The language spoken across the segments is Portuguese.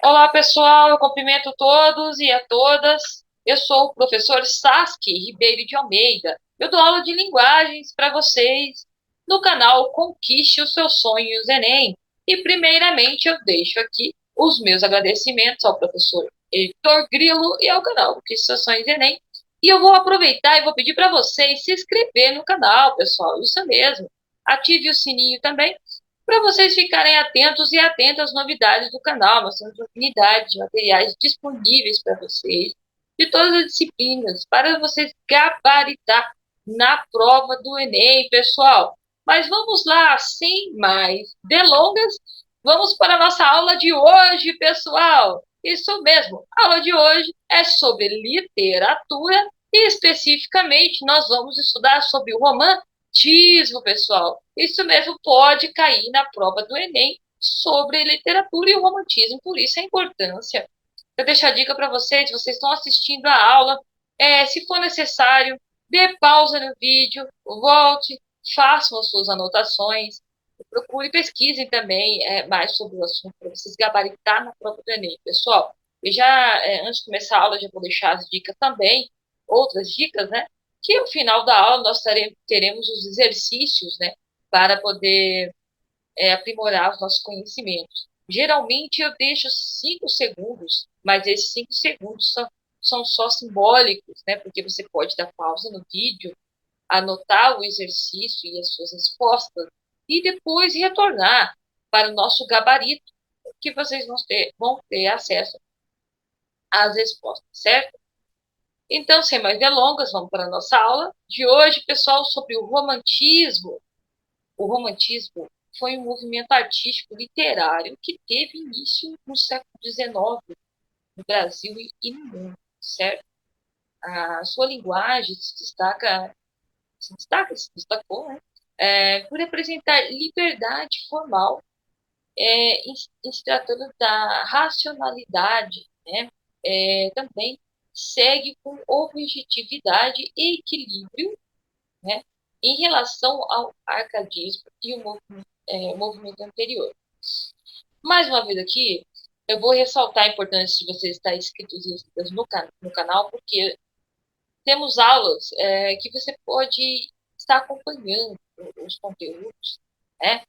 Olá, pessoal, eu cumprimento todos e a todas. Eu sou o professor Saski Ribeiro de Almeida. Eu dou aula de linguagens para vocês no canal Conquiste os Seus Sonhos Enem. E, primeiramente, eu deixo aqui os meus agradecimentos ao professor Heitor Grilo e ao canal Conquiste os Seus Sonhos Enem. E eu vou aproveitar e vou pedir para vocês se inscrever no canal, pessoal, isso mesmo. Ative o sininho também para vocês ficarem atentos e atentas às novidades do canal. Nós temos uma infinidade de materiais disponíveis para vocês, de todas as disciplinas, para vocês gabaritar na prova do Enem, pessoal. Mas vamos lá, sem mais delongas, vamos para a nossa aula de hoje, pessoal. Isso mesmo, a aula de hoje é sobre literatura e, especificamente, nós vamos estudar sobre o romantismo, pessoal. Isso mesmo pode cair na prova do Enem sobre literatura e o romantismo, por isso a importância. Eu deixo a dica para vocês, vocês estão assistindo a aula, se for necessário, dê pausa no vídeo, volte, façam as suas anotações, procure pesquisem também mais sobre o assunto para vocês gabaritar na prova do Enem, pessoal. E já, antes de começar a aula, já vou deixar as dicas também, outras dicas, né? Que no final da aula nós teremos os exercícios, né? Para poder aprimorar os nossos conhecimentos. Geralmente eu deixo 5 segundos, mas esses 5 segundos são só simbólicos, né? Porque você pode dar pausa no vídeo, anotar o exercício e as suas respostas, e depois retornar para o nosso gabarito, que vocês vão ter acesso às respostas, certo? Então, sem mais delongas, vamos para a nossa aula de hoje, pessoal, sobre o romantismo. O romantismo foi um movimento artístico literário que teve início no século XIX, no Brasil e no mundo, certo? A sua linguagem se destacou, né? Por representar liberdade formal, em se tratando da racionalidade, né? Também segue com objetividade e equilíbrio, né? Em relação ao arcadismo e o movimento anterior. Mais uma vez aqui, eu vou ressaltar a importância de você estar inscritos e inscritas no canal, porque temos aulas que você pode estar acompanhando os conteúdos, né?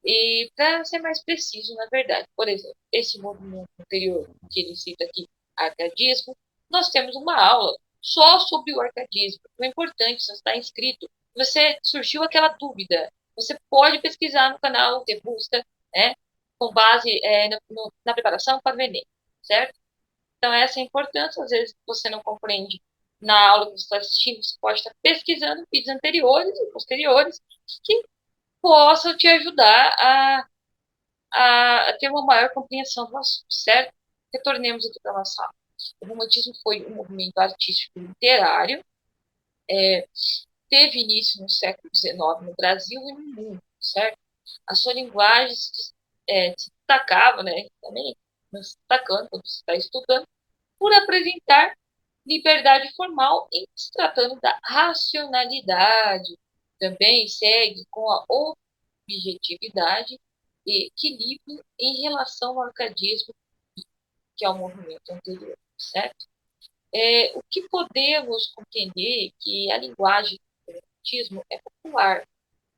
E para ser mais preciso, na verdade, por exemplo, esse movimento anterior que ele cita aqui, arcadismo, nós temos uma aula só sobre o arcadismo. O importante, você está inscrito, você surgiu aquela dúvida, você pode pesquisar no canal, ter busca, né, com base na preparação para o Enem, certo? Então, essa é a importância. Às vezes, você não compreende na aula que você está assistindo, você pode estar pesquisando vídeos anteriores e posteriores que possam te ajudar a ter uma maior compreensão do assunto, certo? Retornemos aqui para a nossa aula. O romantismo foi um movimento artístico literário, teve início no século XIX no Brasil e no mundo, certo? A sua linguagem se destacava, né, também se destacando quando você está estudando, por apresentar liberdade formal em se tratando da racionalidade. Também segue com a objetividade e equilíbrio em relação ao arcadismo, que é o movimento anterior, certo? O que podemos compreender é que a linguagem do romantismo é popular,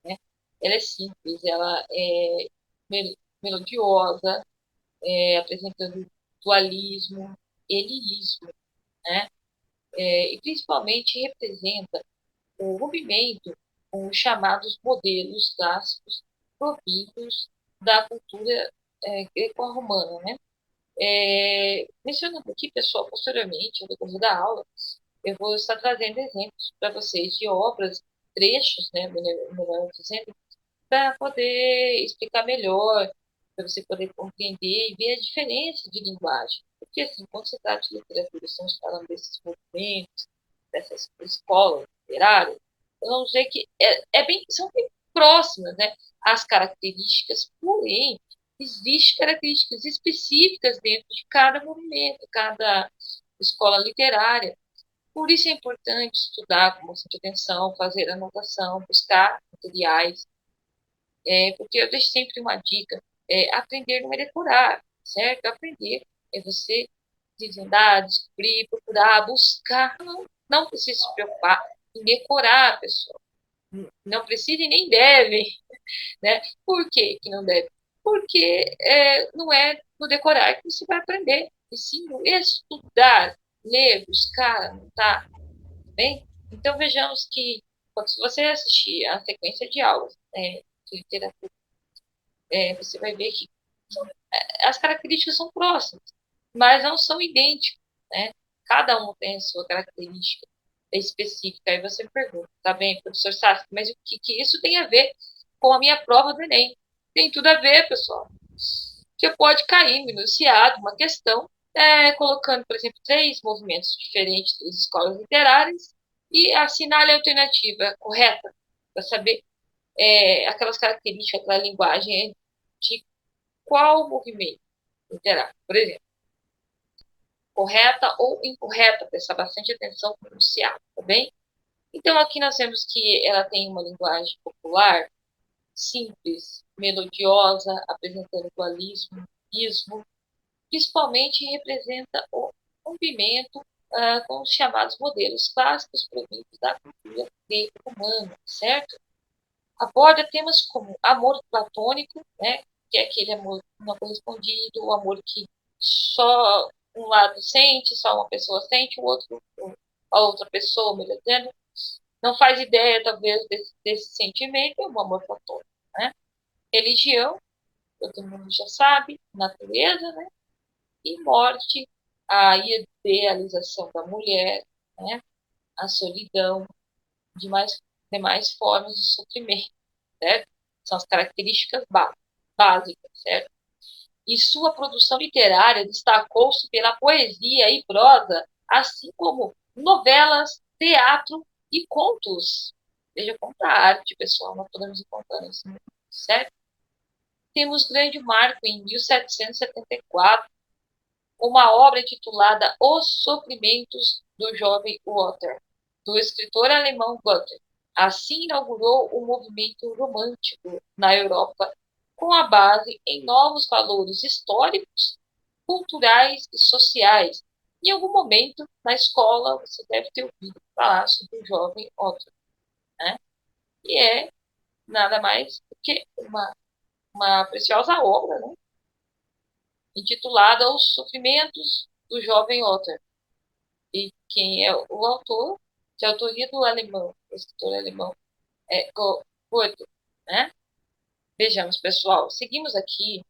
né? Ela é simples, ela é melodiosa, apresentando dualismo, elitismo, né? E principalmente representa o rompimento com os chamados modelos clássicos provindos da cultura greco-romana, né? Mencionando aqui, pessoal, posteriormente, no decorrer da aula, eu vou estar trazendo exemplos para vocês de obras, trechos, né, melhor dizendo, para poder explicar melhor, para você poder compreender e ver a diferença de linguagem. Porque, assim, quando se trata de literatura, estamos falando desses movimentos, dessas escolas literárias, vamos ver que são bem próximas, né, às características, porém, existem características específicas dentro de cada movimento, cada escola literária. Por isso é importante estudar com bastante atenção, fazer anotação, buscar materiais, porque eu deixo sempre uma dica: aprender não é decorar, certo? Aprender É você desvendar, descobrir, procurar, buscar. Não precisa se preocupar em decorar, pessoal. Não precisa e nem deve, né? Por que que não deve? Porque não é no decorar que você vai aprender, e sim no estudar, ler, buscar, anotar, bem? Então vejamos que quando você assistir a sequência de aulas de literatura, você vai ver que as características são próximas, mas não são idênticas, né? Cada um tem a sua característica específica. Aí você me pergunta, tá bem, professor Sassi, mas o que isso tem a ver com a minha prova do Enem? Tem tudo a ver, pessoal. Você pode cair minuciado uma questão, colocando, por exemplo, 3 movimentos diferentes das escolas literárias e assinale a alternativa correta para saber aquelas características da linguagem de qual movimento literário. Por exemplo, correta ou incorreta, prestar bastante atenção no enunciado, tá bem? Então, aqui nós vemos que ela tem uma linguagem popular, simples, melodiosa, apresentando dualismo, ismo, principalmente representa o rompimento com os chamados modelos clássicos provindos da cultura greco-romana, certo? Aborda temas como amor platônico, né, que é aquele amor não correspondido, o amor que só um lado sente, só uma pessoa sente, o outro, a outra pessoa, melhor dizendo, não faz ideia, talvez, desse sentimento, é um amor platônico, né? Religião, todo mundo já sabe, natureza, né? E morte, a idealização da mulher, né? A solidão, demais formas de sofrimento, certo? São as características básicas, certo? E sua produção literária destacou-se pela poesia e prosa, assim como novelas, teatro e contos. Veja quanta arte, pessoal, nós podemos encontrar nesse mundo, certo? Temos grande marco em 1774, uma obra intitulada Os Sofrimentos do Jovem Walter, do escritor alemão Goethe. Assim inaugurou o movimento romântico na Europa, com a base em novos valores históricos, culturais e sociais. Em algum momento, na escola, você deve ter ouvido falar sobre o jovem Otto, né? Que é nada mais do que uma preciosa obra, né? Intitulada Os Sofrimentos do Jovem Otto. E quem é o autor, de autoria do alemão, o escritor alemão, Goethe, né? Vejamos, pessoal, seguimos aqui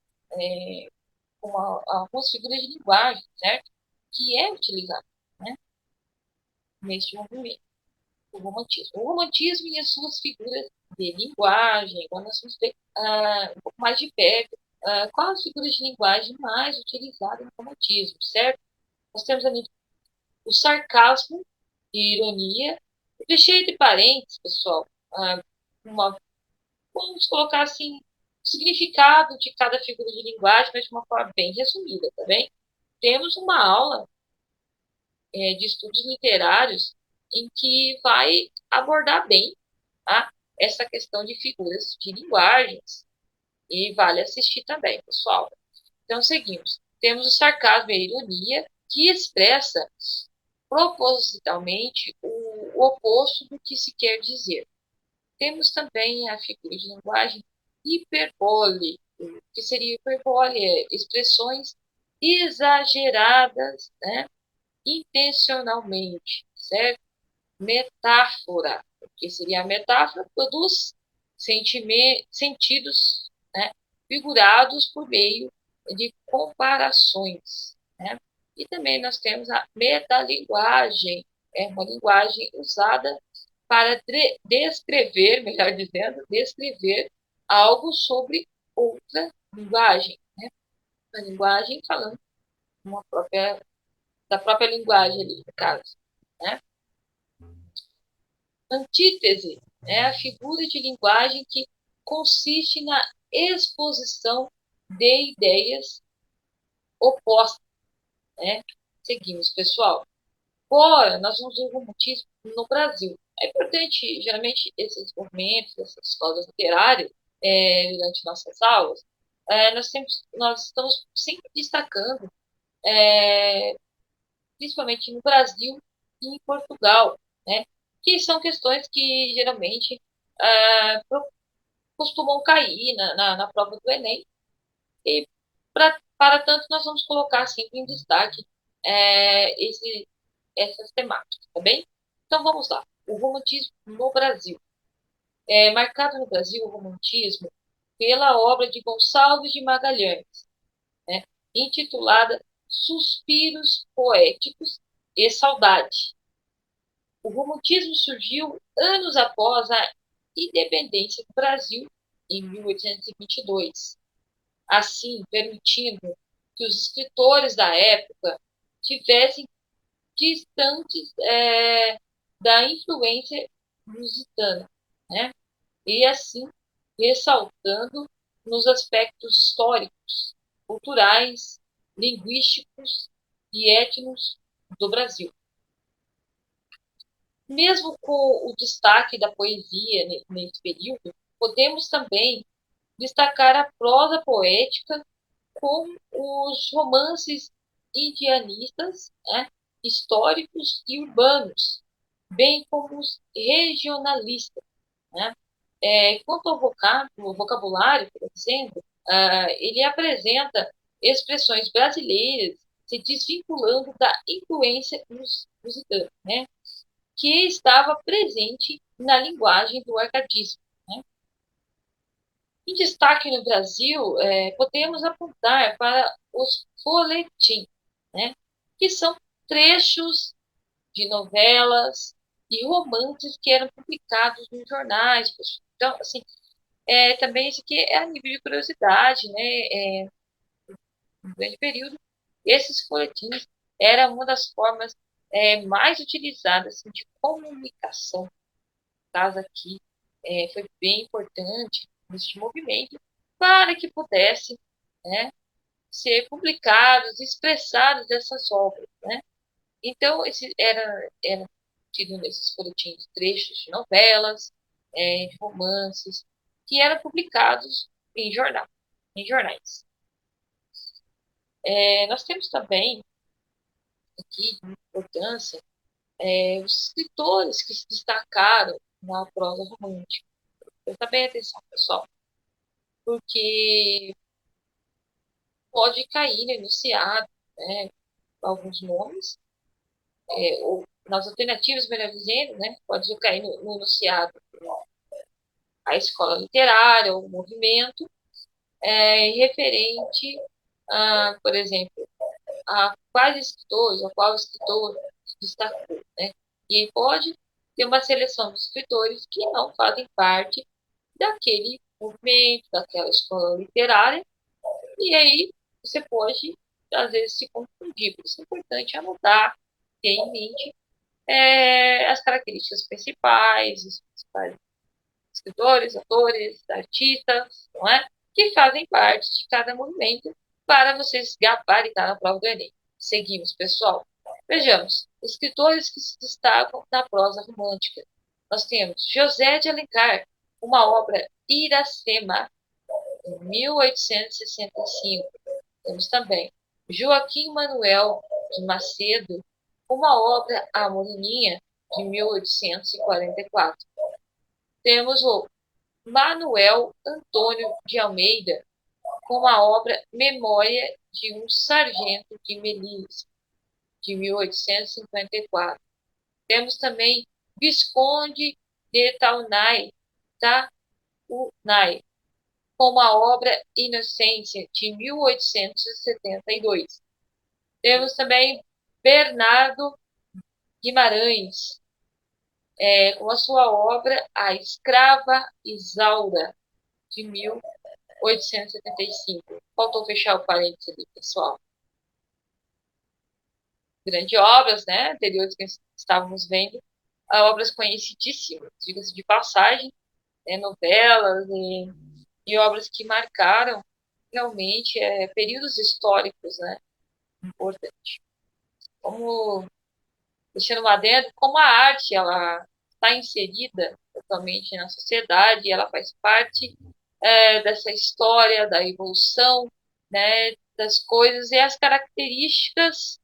com algumas figuras de linguagem, certo? Que é utilizado, né, neste movimento, o romantismo. O romantismo e as suas figuras de linguagem, agora nós vamos ver um pouco mais de perto quais as figuras de linguagem mais utilizadas no romantismo, certo? Nós temos ali o sarcasmo e ironia. Eu deixei entre parênteses, pessoal, uma, vamos colocar assim, o significado de cada figura de linguagem, mas de uma forma bem resumida, tá bem? Temos uma aula de estudos literários em que vai abordar bem, tá, essa questão de figuras de linguagens, e vale assistir também, pessoal. Então, seguimos. Temos o sarcasmo e a ironia, que expressa propositalmente o oposto do que se quer dizer. Temos também a figura de linguagem hiperbole, que seria hiperbole, expressões exageradas, né, intencionalmente, certo? Metáfora, que seria a metáfora, produz sentidos, né, figurados por meio de comparações, né? E também nós temos a metalinguagem, é uma linguagem usada para descrever, melhor dizendo, descrever algo sobre outra linguagem, né? A linguagem falando da própria linguagem ali, no caso, né? Antítese é a figura de linguagem que consiste na exposição de ideias opostas, né? Seguimos, pessoal. Agora, nós vamos ver o romantismo no Brasil. É importante, geralmente, esses movimentos, essas escolas literárias, durante nossas aulas, nós estamos sempre destacando principalmente no Brasil e em Portugal, né? Que são questões que geralmente é, costumam cair na prova do Enem. E para tanto, nós vamos colocar sempre em destaque essas temáticas, tá bem? Então vamos lá. O romantismo no Brasil. É marcado no Brasil o romantismo pela obra de Gonçalves de Magalhães, né, intitulada Suspiros Poéticos e Saudade. O romantismo surgiu anos após a independência do Brasil, em 1822, assim permitindo que os escritores da época tivessem distantes da influência lusitana, né? E assim ressaltando nos aspectos históricos, culturais, linguísticos e étnicos do Brasil. Mesmo com o destaque da poesia nesse período, podemos também destacar a prosa poética com os romances indianistas, né, históricos e urbanos, bem como os regionalistas. Né? Quanto ao vocabulário, por exemplo, ele apresenta expressões brasileiras se desvinculando da influência lusitana, né? Que estava presente na linguagem do arcadismo. Né? Em destaque no Brasil, podemos apontar para os folhetins, né? Que são trechos de novelas e romances que eram publicados nos jornais. Então, assim, também isso aqui é a nível de curiosidade, né? Um grande período, esses folhetins eram uma das formas mais utilizadas assim, de comunicação. Caso aqui foi bem importante neste movimento para que pudesse, né, ser publicados, expressados essas obras, né? Então, era tido nesses folhetins trechos de novelas, de romances, que eram publicados em jornais. Nós temos também aqui de importância os escritores que se destacaram na prosa romântica. Presta bem atenção, pessoal, porque pode cair no enunciado, né, alguns nomes, ou nas alternativas, melhor dizendo, né, pode cair no enunciado a escola literária, o movimento, referente, por exemplo, a quais escritores, ou qual escritor se destacou, né? E pode ter uma seleção de escritores que não fazem parte daquele movimento, daquela escola literária, e aí você pode, às vezes, se confundir. Por isso é importante anotar, ter em mente as características principais, os principais escritores, autores, artistas, não é? Que fazem parte de cada movimento para vocês gabaritar na prova do Enem. Seguimos, pessoal. Vejamos, escritores que se destacam na prosa romântica. Nós temos José de Alencar, uma obra Iracema, em 1865. Temos também Joaquim Manuel de Macedo, uma obra A Morininha, de 1844. Temos o Manuel Antônio de Almeida, com a obra Memória de um Sargento de Melise, de 1854. Temos também Visconde de Taunay, com a obra Inocência, de 1872. Temos também Bernardo Guimarães, com a sua obra A Escrava Isaura, de 1875. Faltou fechar o parênteses ali, pessoal. Grandes obras, né, anteriores que estávamos vendo, obras conhecidíssimas, diga-se de passagem, novelas e obras que marcaram realmente períodos históricos, né, importantes. Como, deixando lá dentro, como a arte ela está inserida totalmente na sociedade, ela faz parte dessa história da evolução, né, das coisas e as características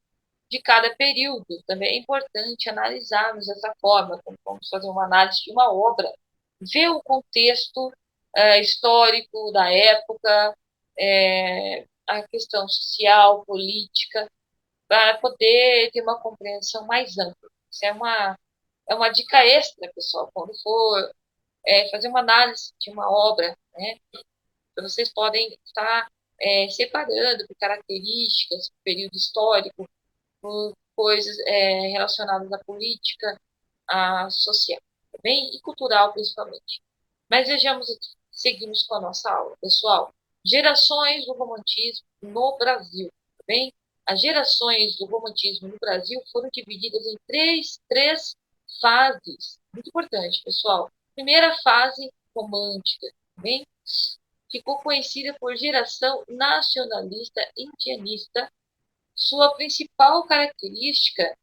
de cada período. Também é importante analisarmos dessa forma, como vamos fazer uma análise de uma obra, ver o contexto histórico da época, a questão social, política, para poder ter uma compreensão mais ampla. Isso é uma dica extra, pessoal, quando for fazer uma análise de uma obra, né? Então, vocês podem estar separando por características, por período histórico, por coisas relacionadas à política, à social, tá bem? E cultural, principalmente. Mas vejamos aqui, seguimos com a nossa aula, pessoal. Gerações do romantismo no Brasil, tá bem? As gerações do romantismo no Brasil foram divididas em três fases. Muito importante, pessoal. Primeira fase, romântica, tá bem? Ficou conhecida por geração nacionalista indianista. Sua principal característica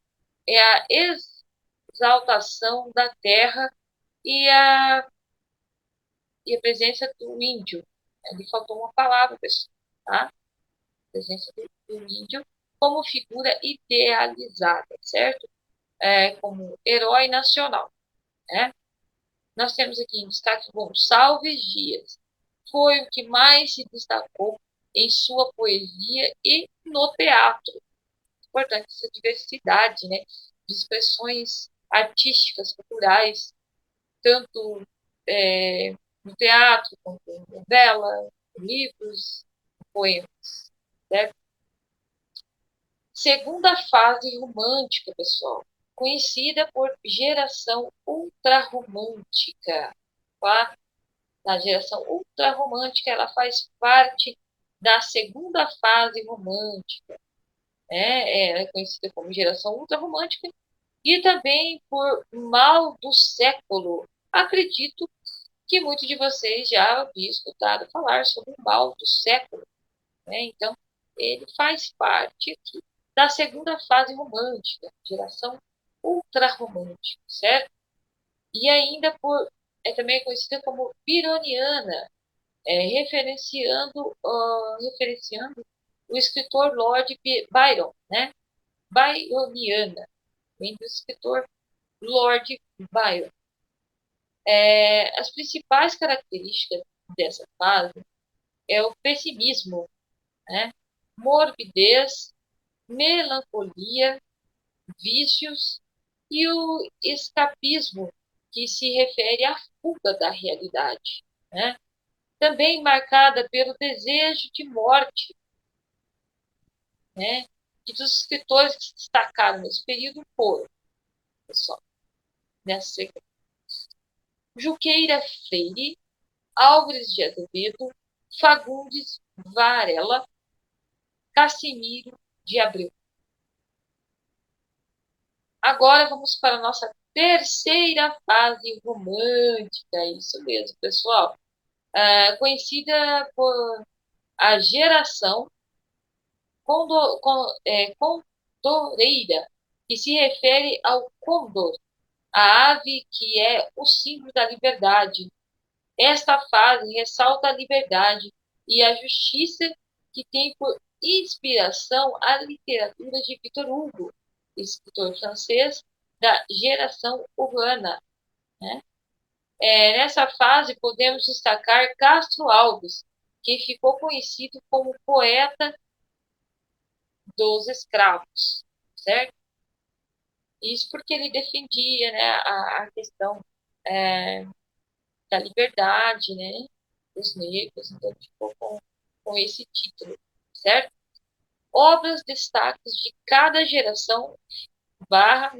é a exaltação da terra e a presença do índio. Ali faltou uma palavra, pessoal, tá? A presença do índio como figura idealizada, certo? Como herói nacional, né? Nós temos aqui em destaque Gonçalves Dias. Foi o que mais se destacou em sua poesia e no teatro. Importante essa diversidade, né, de expressões artísticas, culturais, tanto no teatro, quanto em novela, livros, poemas. Certo? Segunda fase romântica, pessoal, conhecida por geração ultrarromântica. Tá? A geração ultrarromântica ela faz parte da segunda fase romântica. Ela é conhecida como geração ultrarromântica e também por mal do século. Acredito que muitos de vocês já haviam escutado falar sobre o mal do século, né? Então, ele faz parte aqui da segunda fase romântica, geração ultrarromântica, certo? E ainda também conhecida como Byroniana, referenciando o escritor Lord Byron, né? Byroniana, vem do escritor Lord Byron. As principais características dessa fase é o pessimismo, né? Morbidez, melancolia, vícios e o escapismo, que se refere à fuga da realidade, né? Também marcada pelo desejo de morte, né? E dos escritores que se destacaram nesse período foram, pessoal, nessa sequência, Juqueira Freire, Álvares de Azevedo, Fagundes Varela, Cassimiro de Abreu. Agora vamos para a nossa terceira fase romântica, isso mesmo, pessoal. Conhecida por a geração condoreira, que se refere ao condor, a ave que é o símbolo da liberdade. Esta fase ressalta a liberdade e a justiça que tem por inspiração a literatura de Victor Hugo, escritor francês da geração urbana, né? Nessa fase, podemos destacar Castro Alves, que ficou conhecido como poeta dos escravos, certo? Isso porque ele defendia, né, a questão é, da liberdade, né, dos negros, então ficou com esse título, certo? Obras destaques de cada geração barra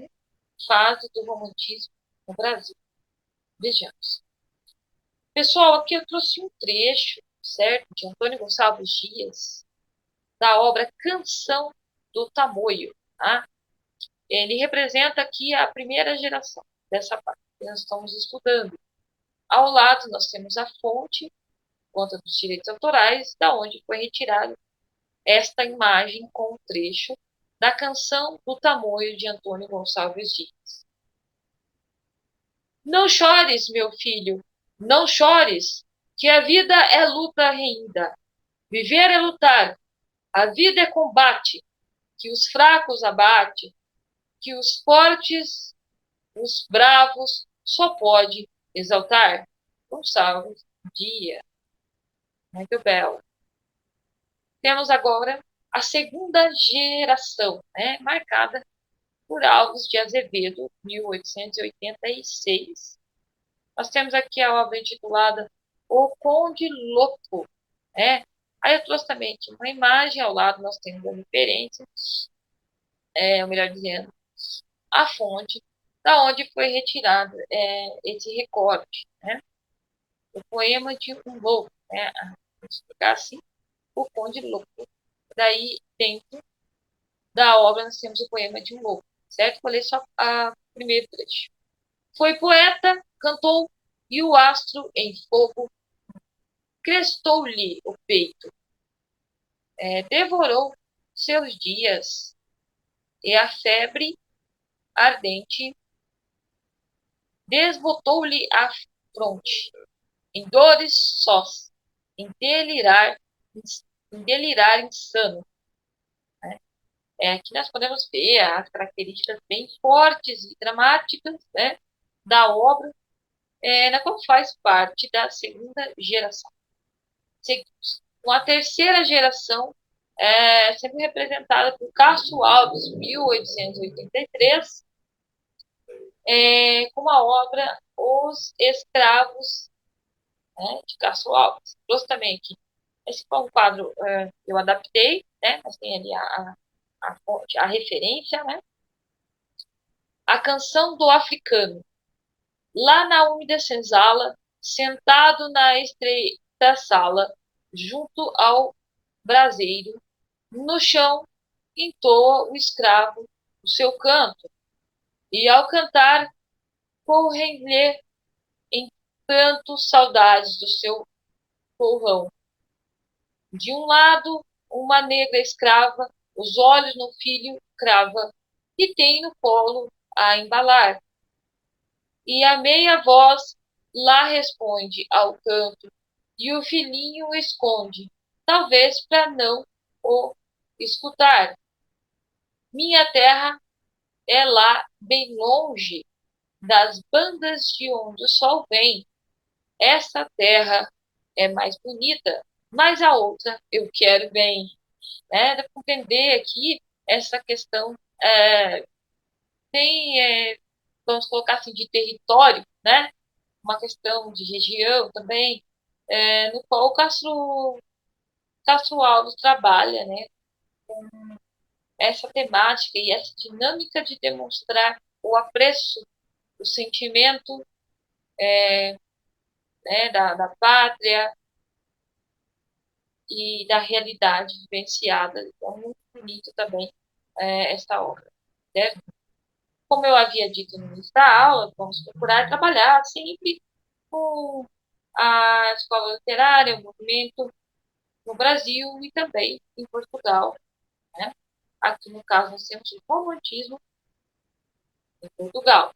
fase do romantismo no Brasil. Vejamos. Pessoal, aqui eu trouxe um trecho, certo, de Antônio Gonçalves Dias, da obra Canção do Tamoio, tá? Ele representa aqui a primeira geração dessa parte que nós estamos estudando. Ao lado, nós temos a fonte, conta dos direitos autorais, da onde foi retirada esta imagem com o trecho da Canção do Tamoio de Antônio Gonçalves Dias. Não chores, meu filho, não chores, que a vida é luta reinda. Viver é lutar, a vida é combate, que os fracos abate, que os fortes, os bravos, só pode exaltar. Gonçalves Dias, muito belo. Temos agora a segunda geração, né, marcada por Alves de Azevedo, 1886. Nós temos aqui a obra intitulada O Conde Louco. Né? Aí eu trouxe também aqui uma imagem, ao lado nós temos a referência, ou melhor dizendo, a fonte da onde foi retirado esse recorte. Né? O poema de um louco, né? Vou explicar assim, O Conde Louco. Daí, dentro da obra, nós temos o poema de um louco, certo? Vou ler só a primeiro trecho. Foi poeta, cantou, e o astro em fogo crestou-lhe o peito, devorou seus dias, e a febre ardente desbotou-lhe a fronte, em dores sós, em delirar, em delirar insano. Né? Aqui nós podemos ver as características bem fortes e dramáticas, né, da obra, na qual faz parte da segunda geração. Seguimos. Com a terceira geração, sempre representada por Castro Alves, 1883, com a obra Os Escravos, né, de Castro Alves. Trouxe também aqui. Esse foi um quadro eu adaptei, né, mas tem ali a referência, né? A Canção do Africano. Lá na úmida senzala, sentado na estreita sala, junto ao braseiro, no chão, entoa o escravo o seu canto, e ao cantar, correm-lhe em pranto saudades do seu torrão. De um lado, uma negra escrava, os olhos no filho crava, e tem no colo a embalar. E a meia voz lá responde ao canto, e o filhinho esconde, talvez para não o escutar. Minha terra é lá bem longe das bandas de onde o sol vem. Essa terra é mais bonita, mas a outra eu quero bem. Né? Dá para compreender aqui essa questão, tem, vamos colocar assim, de território, né? Uma questão de região também, no qual o Castro Alves trabalha, né? Essa temática e essa dinâmica de demonstrar o apreço, o sentimento, né, da pátria e da realidade vivenciada. É muito bonito também esta obra. Certo? Como eu havia dito no início da aula, vamos procurar trabalhar sempre com a escola literária, o movimento no Brasil e também em Portugal. Né? Aqui, no caso, nós temos o romantismo em Portugal.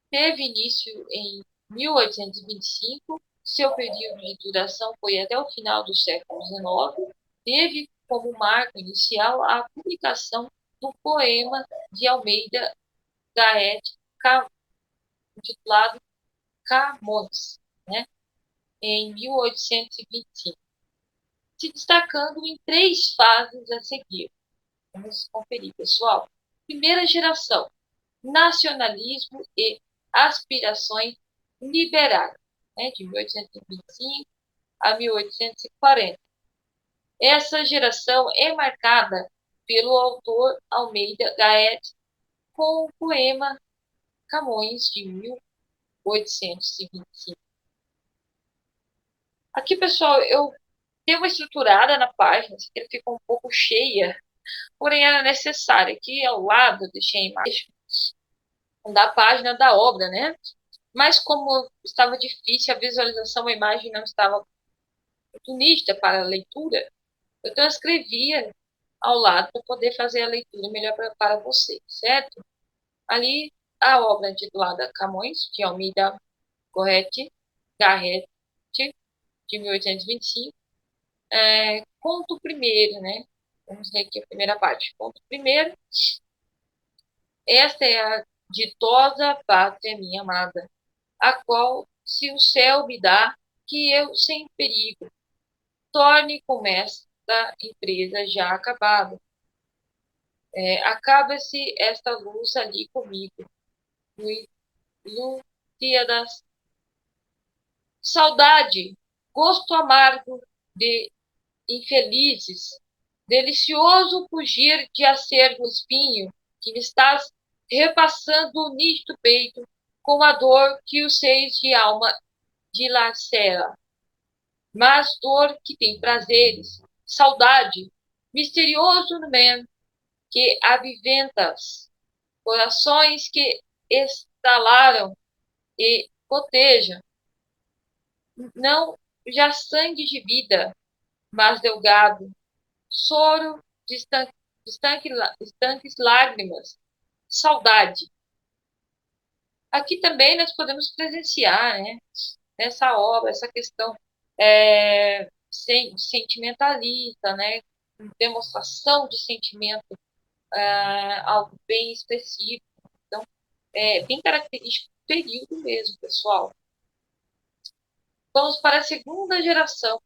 Teve início em 1825, seu período de duração foi até o final do século XIX. Teve como marco inicial a publicação do poema de Almeida Garrett, intitulado Camões, né, em 1825, se destacando em três fases a seguir. Vamos conferir, pessoal. Primeira geração, nacionalismo e aspirações liberais, né, de 1825 a 1840. Essa geração é marcada pelo autor Almeida Garrett com o poema Camões, de 1825. Aqui, pessoal, eu dei uma estruturada na página, que ficou um pouco cheia, porém era necessária. Aqui ao lado eu deixei a imagem da página da obra, né? Mas como estava difícil a visualização, a imagem não estava muito nítida para a leitura, eu transcrevia ao lado para poder fazer a leitura melhor para vocês, certo? Ali, a obra intitulada Camões, de Almeida Garrett, de 1825, Conto primeiro, né? Vamos ler aqui a primeira parte. Conto primeiro. Esta é a ditosa pátria minha amada, a qual, se o céu me dá, que eu, sem perigo, torne com esta empresa já acabada. Acaba-se esta luz ali comigo, Lusíadas. Saudade, gosto amargo de infelizes, delicioso fugir de acervo espinho que me estás repassando o nítido peito com a dor que os seios de alma dilacera. Mas dor que tem prazeres, saudade, misterioso men que aviventas, corações que estalaram e gotejam, não já sangue de vida, mas delgado, soro de estanques lágrimas, saudade. Aqui também nós podemos presenciar, né, nessa obra, essa questão sentimentalista, né, demonstração de sentimento, algo bem específico. Então, é bem característico do período mesmo, pessoal. Vamos para a segunda geração,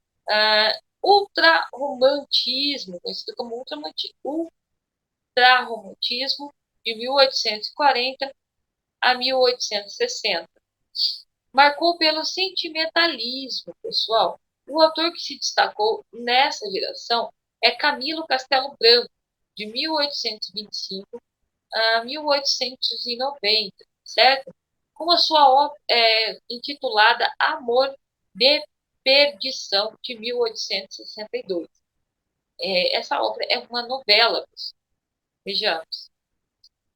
ultrarromantismo, conhecido como ultrarromantismo, de 1840 a 1860. Marcou pelo sentimentalismo, pessoal. O autor que se destacou nessa geração é Camilo Castelo Branco, de 1825 a 1890, certo? Com a sua obra intitulada Amor de Perdição, de 1862. Essa obra é uma novela, vejamos.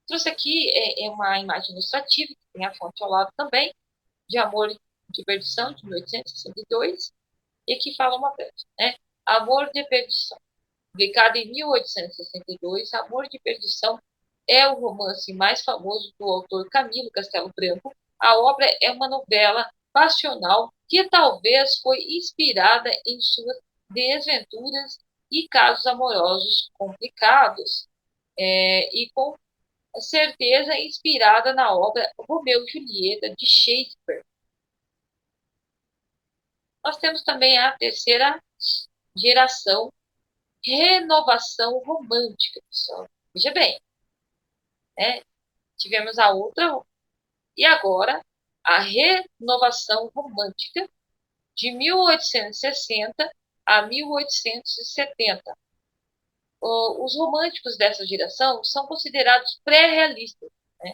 Trouxe aqui uma imagem ilustrativa, que tem a fonte ao lado também, de Amor de Perdição, de 1862, e que fala uma frase, né? Amor de Perdição. Publicado em 1862, Amor de Perdição é o romance mais famoso do autor Camilo Castelo Branco. A obra é uma novela passional que talvez foi inspirada em suas desventuras e casos amorosos complicados, e com certeza inspirada na obra Romeu e Julieta de Shakespeare. Nós temos também a terceira geração, renovação romântica, pessoal. Veja bem, né? Tivemos a outra, e agora a renovação romântica de 1860 a 1870. Os românticos dessa geração são considerados pré-realistas, né?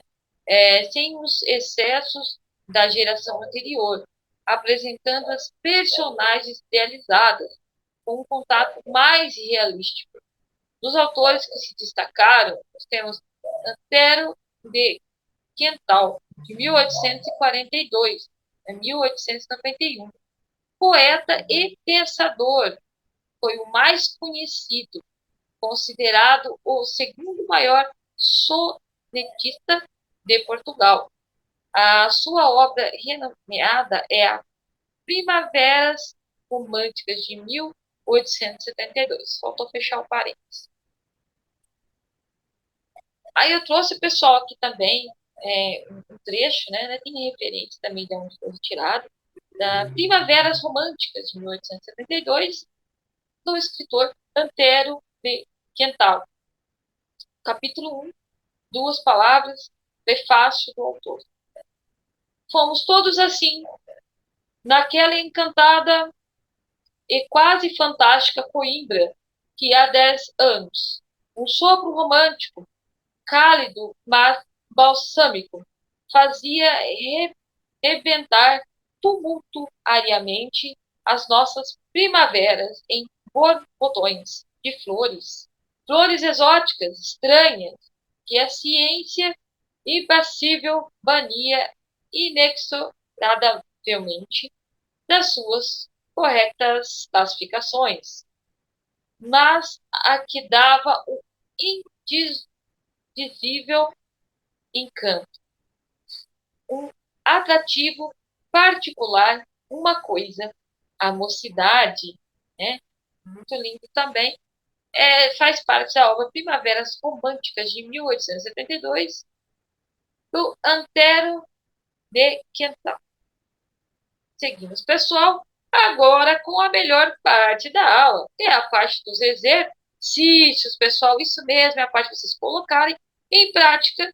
Sem os excessos da geração anterior, apresentando as personagens idealizadas, com um contato mais realístico. Dos autores que se destacaram, nós temos Antero de Quental, de 1842 a 1891. Poeta e pensador, foi o mais conhecido, considerado o segundo maior sonetista de Portugal. A sua obra renomeada é a Primaveras Românticas, de 1872. Faltou fechar o parênteses. Aí eu trouxe, pessoal, aqui também um trecho, né? Tem referência também de onde foi retirado, da Primaveras Românticas, de 1872, do escritor Antero de Quental. Capítulo 1, duas palavras, prefácio do autor. Fomos todos assim, naquela encantada e quase fantástica Coimbra, que há 10 anos, um sopro romântico, cálido, mas balsâmico, fazia rebentar tumultuariamente as nossas primaveras em borbotões de flores, flores exóticas, estranhas, que a ciência impassível bania inexoravelmente das suas corretas classificações, mas a que dava o indizível encanto, um atrativo particular, uma coisa, a mocidade, né? muito lindo também. Faz parte da obra Primaveras Românticas, de 1872, do Antero de Quental. Seguimos, pessoal, agora com a melhor parte da aula, que é a parte dos exercícios, pessoal. Isso mesmo, é a parte de vocês colocarem em prática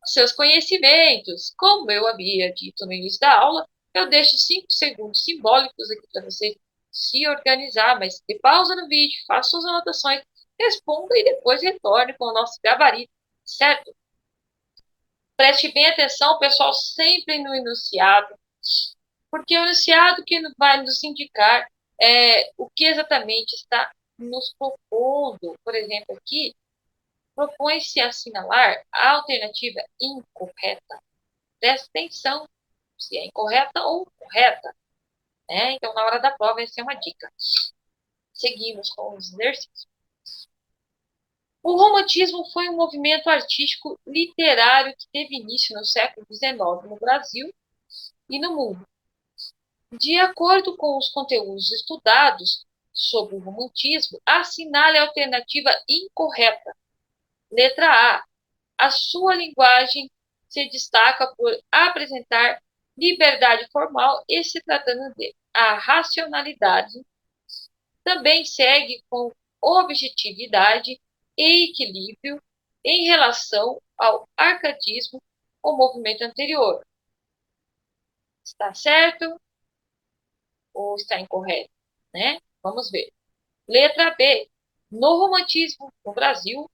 seus conhecimentos. Como eu havia dito no início da aula, eu deixo 5 segundos simbólicos aqui para você se organizar, mas dê pausa no vídeo, faça suas anotações, responda e depois retorne com o nosso gabarito, certo? Preste bem atenção, pessoal, sempre no enunciado, porque é o enunciado que vai nos indicar o que exatamente está nos propondo. Por exemplo, aqui, propõe-se assinalar a alternativa incorreta. Preste atenção se é incorreta ou correta. Né? Então, na hora da prova, essa é uma dica. Seguimos com os exercícios. O romantismo foi um movimento artístico literário que teve início no século XIX no Brasil e no mundo. De acordo com os conteúdos estudados sobre o romantismo, assinale a alternativa incorreta. Letra A. A sua linguagem se destaca por apresentar liberdade formal e se tratando de a racionalidade. Também segue com objetividade e equilíbrio em relação ao arcadismo, o movimento anterior. Está certo ou está incorreto? Né? Vamos ver. Letra B. No romantismo no Brasil,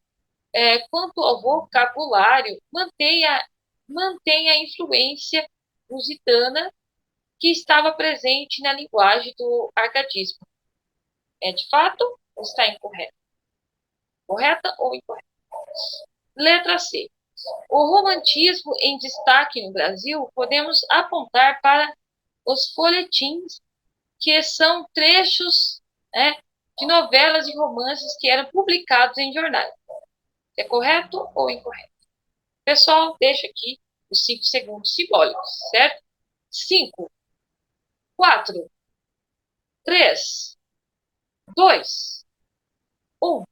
quanto ao vocabulário, mantém a influência lusitana que estava presente na linguagem do arcadismo. É de fato ou está incorreto? Correta ou incorreta? Letra C. O romantismo em destaque no Brasil, podemos apontar para os folhetins, que são trechos, né, de novelas e romances que eram publicados em jornais. É correto ou incorreto? Pessoal, deixa aqui os 5 segundos simbólicos, certo? 5, 4, 3, 2, 1.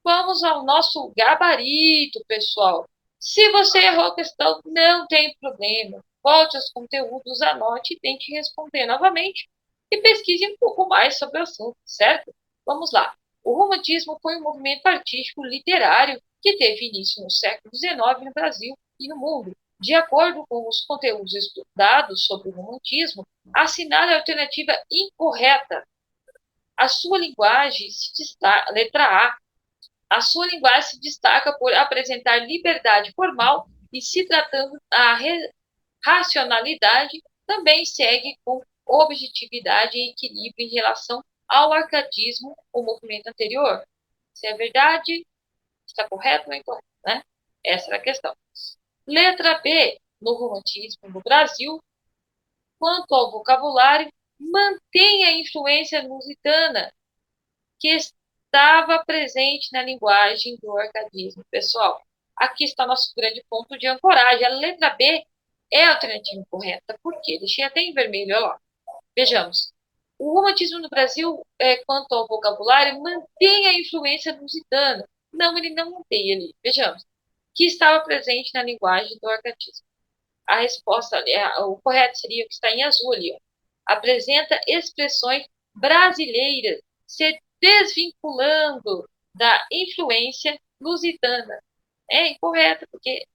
Vamos ao nosso gabarito, pessoal. Se você errou a questão, não tem problema. Volte aos conteúdos, anote e tente responder novamente e pesquise um pouco mais sobre o assunto, certo? Vamos lá. O romantismo foi um movimento artístico literário que teve início no século XIX no Brasil e no mundo. De acordo com os conteúdos estudados sobre o romantismo, assinale a alternativa incorreta. A sua linguagem se destaca, letra A, a sua linguagem se destaca por apresentar liberdade formal e, se tratando da racionalidade, também segue com objetividade e equilíbrio em relação ao arcadismo, o movimento anterior. Se é verdade, está correto ou incorreto, né? Essa é a questão. Letra B. No romantismo no Brasil, quanto ao vocabulário, mantém a influência lusitana, que estava presente na linguagem do arcadismo. Pessoal, aqui está nosso grande ponto de ancoragem. A letra B é a alternativa correta. Por quê? Deixei até em vermelho, olha lá. Vejamos. O romantismo no Brasil, quanto ao vocabulário, mantém a influência lusitana. Não, ele não mantém ali. Vejamos. Que estava presente na linguagem do arcadismo. A resposta, o correto seria o que está em azul ali. Ó. Apresenta expressões brasileiras, se desvinculando da influência lusitana. É incorreto, porque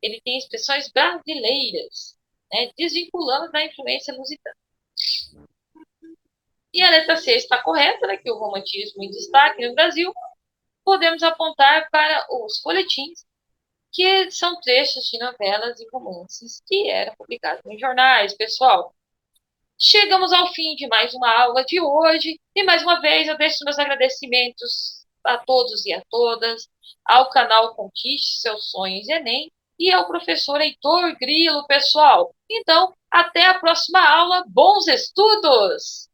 ele tem expressões brasileiras, né, desvinculando da influência lusitana. E a letra C está correta, né, que o romantismo em destaque no Brasil, podemos apontar para os folhetins, que são trechos de novelas e romances que eram publicados em jornais, pessoal. Chegamos ao fim de mais uma aula de hoje e mais uma vez eu deixo meus agradecimentos a todos e a todas, ao canal Conquiste Seus Sonhos Enem e ao professor Heitor Grilo, pessoal. Então, até a próxima aula. Bons estudos!